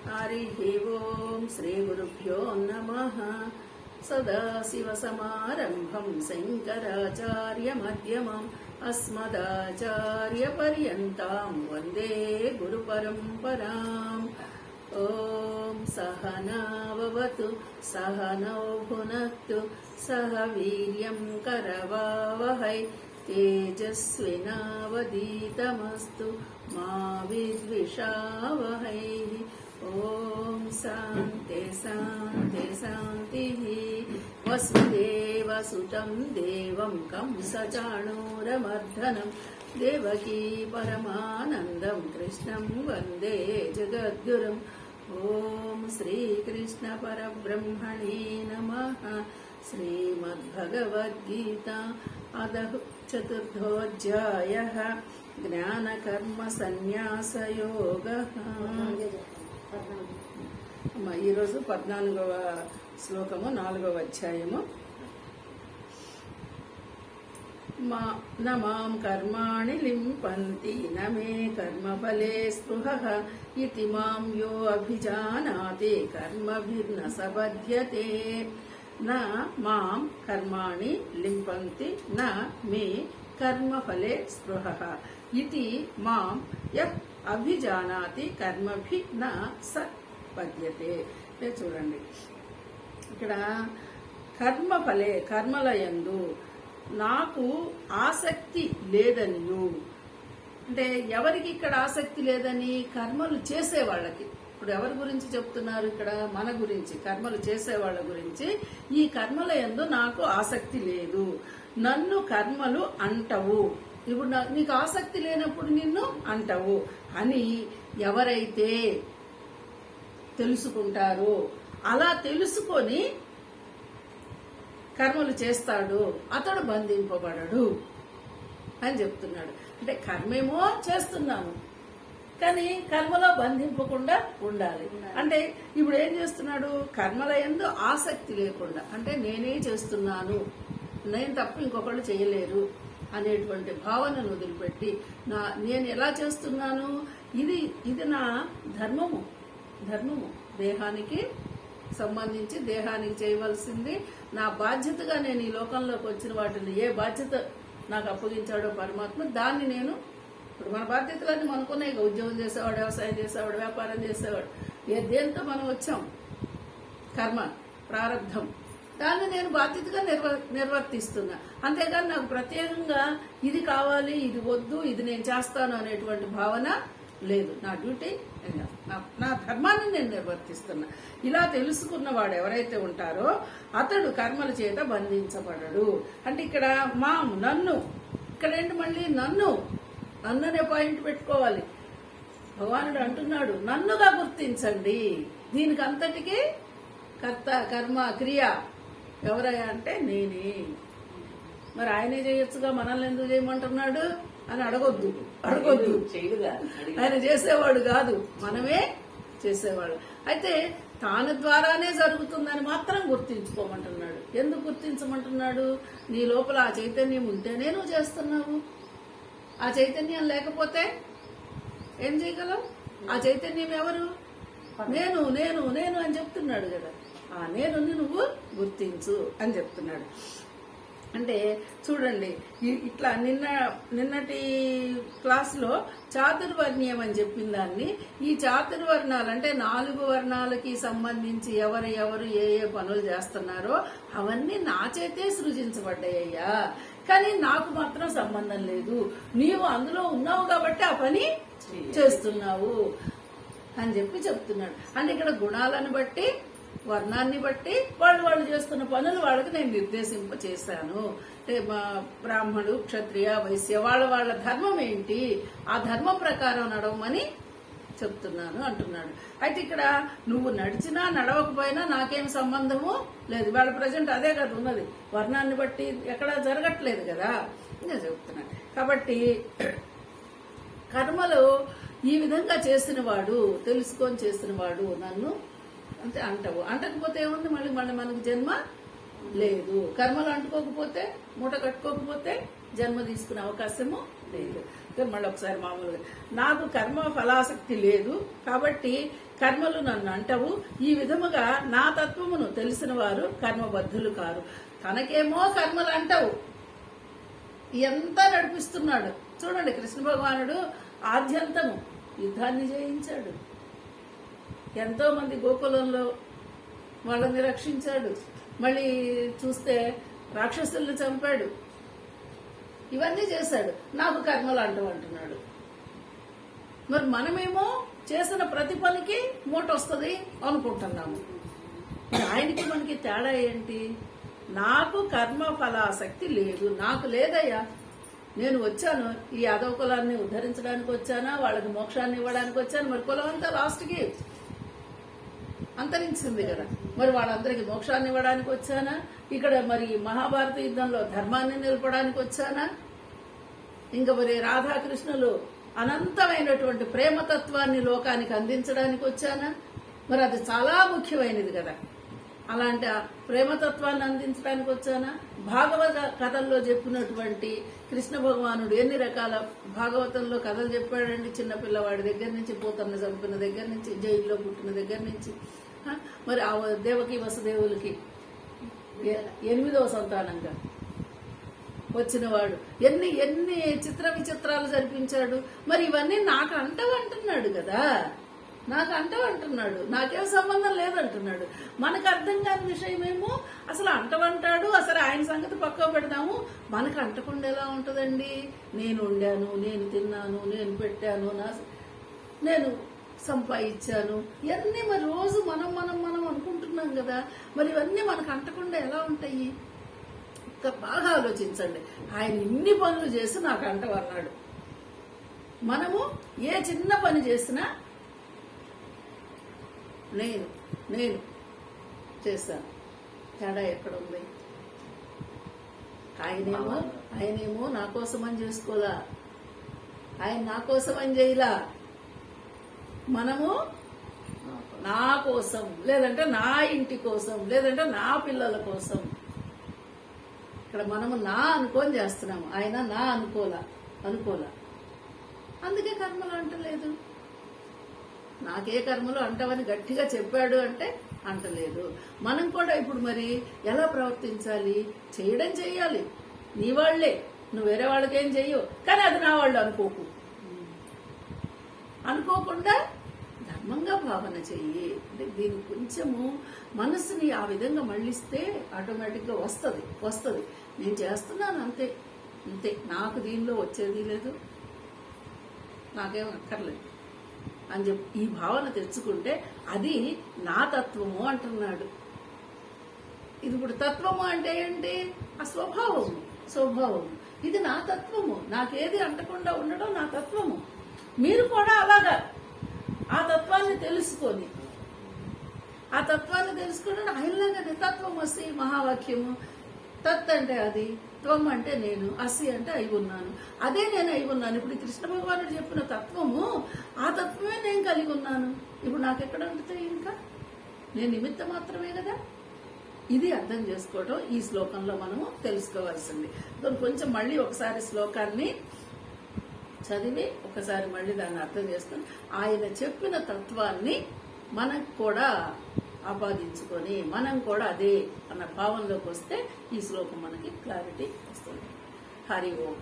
हरिः ओं श्रीगुरुभ्यो नमः। सदाशिवसमारम्भं शङ्कराचार्यमध्यमम् अस्मदाचार्यपर्यन्तां वन्दे गुरुपरम्पराम्। ॐ सहनाववतु सहनौ भुनक्तु सह वीर्यं करवावहै तेजस्विनावधीतमस्तु मा विद्विषावहै। ॐ शान्ति शान्ति शान्तिः। वसुदेवसुतं देवं कंसचाणूरमर्दनं देवकी परमानन्दं कृष्णं वन्दे जगद्गुरुम्। ॐ श्रीकृष्ण परब्रह्मणे नमः। श्रीमद्भगवद्गीता अदः चतुर्थोऽध्यायः జ్ఞానకర్మసన్యాసయోగః। ఈరోజు 14వ శ్లోకము 4వ అధ్యాయము. నమాం కర్మాణి లింపంతి నమే కర్మఫలే స్పృహః ఇతి మాం యో అభిజానాతి కర్మభిర్న సబధ్యతే. నా మాం కర్మాణి లింపంతి నా మే కర్మఫలే స్పృహః ఇతి మాం యః అభిజానాతి కర్మభి న స పద్యతే. చూడండి, ఇక్కడ కర్మఫలే కర్మలయందు నాకు ఆసక్తి లేదనియు అంటే ఎవరికి ఇక్కడ ఆసక్తి లేదని? కర్మలు చేసే వాళ్ళకి. ఇప్పుడు ఎవరి గురించి చెప్తున్నారు ఇక్కడ? మన గురించి, కర్మలు చేసే వాళ్ళ గురించి. ఈ కర్మలయందు నాకు ఆసక్తి లేదు, నన్ను కర్మలు అంటవు. ఇప్పుడు నీకు ఆసక్తి లేనప్పుడు నిన్ను అంటవు అని ఎవరైతే తెలుసుకుంటారో, అలా తెలుసుకొని కర్మలు చేస్తాడు అతడు బంధింపబడడు అని చెప్తున్నాడు. అంటే కర్మేమో చేస్తున్నాము, కానీ కర్మలో బంధింపకుండా ఉండాలి. అంటే ఇప్పుడు ఏం చేస్తున్నాడు? కర్మల యందు ఆసక్తి లేకుండా, అంటే నేనే చేస్తున్నాను, నేను తప్ప ఇంకొకళ్ళు చేయలేరు అనేటువంటి భావనను వదిలిపెట్టి నేను ఎలా చేస్తున్నాను, ఇది నా ధర్మము దేహానికి సంబంధించి దేహానికి చేయవలసింది నా బాధ్యతగా నేను ఈ లోకంలోకి వచ్చిన వాటిని ఏ బాధ్యత నాకు అప్పగించాడో పరమాత్మ, దాన్ని నేను ఇప్పుడు మన బాధ్యతలన్నీ మనకున్నాయి. ఉద్యోగం చేసేవాడు, వ్యవసాయం చేసేవాడు, వ్యాపారం చేసేవాడు, దేంతో మనం వచ్చాం, కర్మ ప్రారంధం, దాన్ని నేను బాధ్యతగా నిర్వర్తిస్తున్నా. అంతేగాని నాకు ప్రత్యేకంగా ఇది కావాలి, ఇది వద్దు, ఇది నేను చేస్తాను అనేటువంటి భావన లేదు. నా డ్యూటీ, నా ధర్మాన్ని నేను నిర్వర్తిస్తున్నా. ఇలా తెలుసుకున్నవాడు ఎవరైతే ఉంటారో అతడు కర్మల చేత బంధించబడడు. అంటే ఇక్కడ నన్ను, ఇక్కడ ఏంటి మళ్ళీ నన్ను అనే పాయింట్ పెట్టుకోవాలి. భగవానుడు అంటున్నాడు నన్నుగా గుర్తించండి. దీనికి అంతటికీ కర్త, కర్మ, క్రియ ఎవరయ్యా అంటే నేనే. మరి ఆయనే చేయొచ్చుగా, మనల్ని ఎందుకు చేయమంటున్నాడు అని అడగొద్దు. ఆయన చేసేవాడు కాదు, మనమే చేసేవాడు. అయితే తాను ద్వారానే జరుగుతుందని మాత్రం గుర్తించుకోమంటున్నాడు. ఎందుకు గుర్తించమంటున్నాడు? నీ లోపల ఆ చైతన్యం ఉంటేనే నువ్వు చేస్తున్నావు. ఆ చైతన్యం లేకపోతే ఏం చేయగలవు? ఆ చైతన్యం ఎవరు? నేను నేను నేను అని చెప్తున్నాడు కదా. ఆ నేను నువ్వు గుర్తించు అని చెప్తున్నాడు. అంటే చూడండి, ఇట్లా నిన్నటి క్లాసులో చాతుర్వర్ణ్యం అని చెప్పిన దాన్ని, ఈ చాతుర్వర్ణాలు అంటే 4 వర్ణాలకి సంబంధించి ఎవరు ఏ పనులు చేస్తున్నారో అవన్నీ నా చేతే సృజించబడ్డాయ్యా, కానీ నాకు మాత్రం సంబంధం లేదు. నీవు అందులో ఉన్నావు కాబట్టి ఆ పని చేస్తున్నావు అని చెప్తున్నాడు. అంటే ఇక్కడ గుణాలను బట్టి, వర్ణాన్ని బట్టి వాళ్ళు చేస్తున్న పనులు వాళ్ళకి నేను నిర్దేశింప చేశాను. అంటే బ్రాహ్మణుడు, క్షత్రియ, వైశ్య వాళ్ళ ధర్మం ఏంటి, ఆ ధర్మం ప్రకారం నడవమని చెప్తున్నాను అంటున్నాడు. అయితే ఇక్కడ నువ్వు నడిచినా నడవకపోయినా నాకేం సంబంధము లేదు. వాళ్ళ ప్రజెంట్ అదే కదా ఉన్నది, వర్ణాన్ని బట్టి ఎక్కడా జరగట్లేదు కదా నేను చెప్తున్నాను. కాబట్టి కర్మలు ఈ విధంగా చేసినవాడు, తెలుసుకొని చేసినవాడు నన్ను అంతే అంటావు. అంటకపోతే ఏముంది, మళ్ళీ మనకు జన్మ లేదు. కర్మలు అంటుకోకపోతే, మూట కట్టుకోకపోతే జన్మ తీసుకునే అవకాశము లేదు. మళ్ళీ ఒకసారి మామూలుగా నాకు కర్మ ఫలాసక్తి లేదు కాబట్టి కర్మలు నన్ను అంటవు. ఈ విధముగా నా తత్వమును తెలిసిన వారు కర్మబద్ధులు కారు. తనకేమో కర్మలు అంటవు, ఎంత నడిపిస్తున్నాడు చూడండి. కృష్ణ భగవానుడు ఆద్యంతము యుద్ధాన్ని జయించాడు, ఎంతో మంది గోకులంలో వాళ్ళని రక్షించాడు, మళ్ళీ చూస్తే రాక్షసుల్ని చంపాడు, ఇవన్నీ చేశాడు. నాకు కర్మలు అంటున్నాడు. మరి మనమేమో చేసిన ప్రతి పనికి మూట వస్తుంది అనుకుంటున్నాము. మరి ఆయనకి మనకి తేడా ఏంటి? నాకు కర్మ ఫలాసక్తి లేదు, నాకు లేదయ్యా. నేను వచ్చాను ఈ యాదవ కులాన్ని ఉద్ధరించడానికి వచ్చానా, వాళ్ళకి మోక్షాన్ని ఇవ్వడానికి వచ్చాను. మరి కులం అంతా లాస్ట్కి అంతరించింది కదా, మరి వాళ్ళందరికీ మోక్షాన్ని ఇవ్వడానికి వచ్చానా? ఇక్కడ మరి మహాభారత యుద్ధంలో ధర్మాన్ని నిలపడానికి వచ్చానా? ఇంకా మరి రాధాకృష్ణులు అనంతమైనటువంటి ప్రేమతత్వాన్ని లోకానికి అందించడానికి వచ్చానా? మరి అది చాలా ముఖ్యమైనది కదా. అలాంటి ప్రేమతత్వాన్ని అందించడానికి వచ్చానా? భాగవత కథల్లో చెప్పినటువంటి కృష్ణ భగవానుడు ఎన్ని రకాల భాగవతంలో కథలు చెప్పాడండి. చిన్నపిల్లవాడి దగ్గర నుంచి, పూతన్న చంపిన దగ్గర నుంచి, జైల్లో పుట్టిన దగ్గర నుంచి, మరి ఆ దేవకి వసుదేవులకి 8వ సంతానంగా వచ్చినవాడు ఎన్ని ఎన్ని చిత్ర విచిత్రాలు జరిపించాడు. మరి ఇవన్నీ నాకు అంటున్నాడు కదా, నాకు అంటున్నాడు, నాకేం సంబంధం లేదంటున్నాడు. మనకు అర్థం కాని విషయమేమో అసలు అంటాడు. అసలు ఆయన సంగతి పక్క పెడదాము. మనకు అంటకుండా ఎలా ఉంటుందండి? నేను వండాను, నేను తిన్నాను, నేను పెట్టాను, నేను సంపాదించాను, ఇవన్నీ మరి రోజు మనం మనం మనం అనుకుంటున్నాం కదా. మరి ఇవన్నీ మనకు అంటకుండా ఎలా ఉంటాయి? బాగా ఆలోచించండి. ఆయన ఇన్ని పనులు చేసి నాకు అంటవన్నాడు. మనము ఏ చిన్న పని చేసినా నేను చేస్తాను. తేడా ఎక్కడ ఉంది? ఆయనేమో నా కోసం అని చేసుకోలా, ఆయన నా కోసం అని చేయలా. మనము నా కోసం, లేదంటే నా ఇంటి కోసం, లేదంటే నా పిల్లల కోసం. ఇక్కడ మనము నా అనుకోని చేస్తున్నాము, ఆయన నా అనుకోలా. అందుకే కర్మలు అంటలేదు. నాకే కర్మలు అంటవని గట్టిగా చెప్పాడు అంటే అంటలేదు. మనం కూడా ఇప్పుడు మరి ఎలా ప్రవర్తించాలి? చేయడం చెయ్యాలి, నీ వాళ్లే, నువ్వు వేరే వాళ్ళకేం చెయ్యవు. కానీ అది నా వాళ్ళు అనుకోకుండా ధర్మంగా భావన చెయ్యి. అంటే దీనికి కొంచెము మనసుని ఆ విధంగా మళ్ళిస్తే ఆటోమేటిక్గా వస్తుంది. నేను చేస్తున్నాను అంతే, నాకు దీనిలో వచ్చేది లేదు, నాకేం అక్కర్లేదు అని చెప్పి ఈ భావన తెచ్చుకుంటే అది నా తత్వము అంటున్నాడు. ఇది ఇప్పుడు తత్వము అంటే ఏంటి? ఆ స్వభావము. ఇది నా తత్వము, నాకేది అంటకుండా ఉండడం నా తత్వము. మీరు కూడా అలాగా ఆ తత్వాన్ని తెలుసుకొని ఆయనలాగా నితత్వం వస్తే మహావాక్యము. తత్ అంటే అది, త్వం అంటే నేను, అసి అంటే అయి ఉన్నాను. అదే నేను అయి ఉన్నాను. ఇప్పుడు కృష్ణ భగవానుడు చెప్పిన తత్వము, ఆ తత్వమే నేను కలిగి ఉన్నాను. ఇప్పుడు నాకెక్కడ ఉంటుంది? ఇంకా నేను నిమిత్త మాత్రమే కదా. ఇది అర్థం చేసుకోవడం ఈ శ్లోకంలో మనము తెలుసుకోవాల్సింది. కొంచెం మళ్ళీ ఒకసారి శ్లోకాన్ని చదివి ఒకసారి మళ్ళీ దాన్ని అర్థం చేసుకుని ఆయన చెప్పిన తత్వాన్ని మనకు కూడా ఆపాదించుకొని మనం కూడా అదే అన్న భావంలోకి వస్తే ఈ శ్లోకం మనకి క్లారిటీ వస్తుంది. హరి ఓం.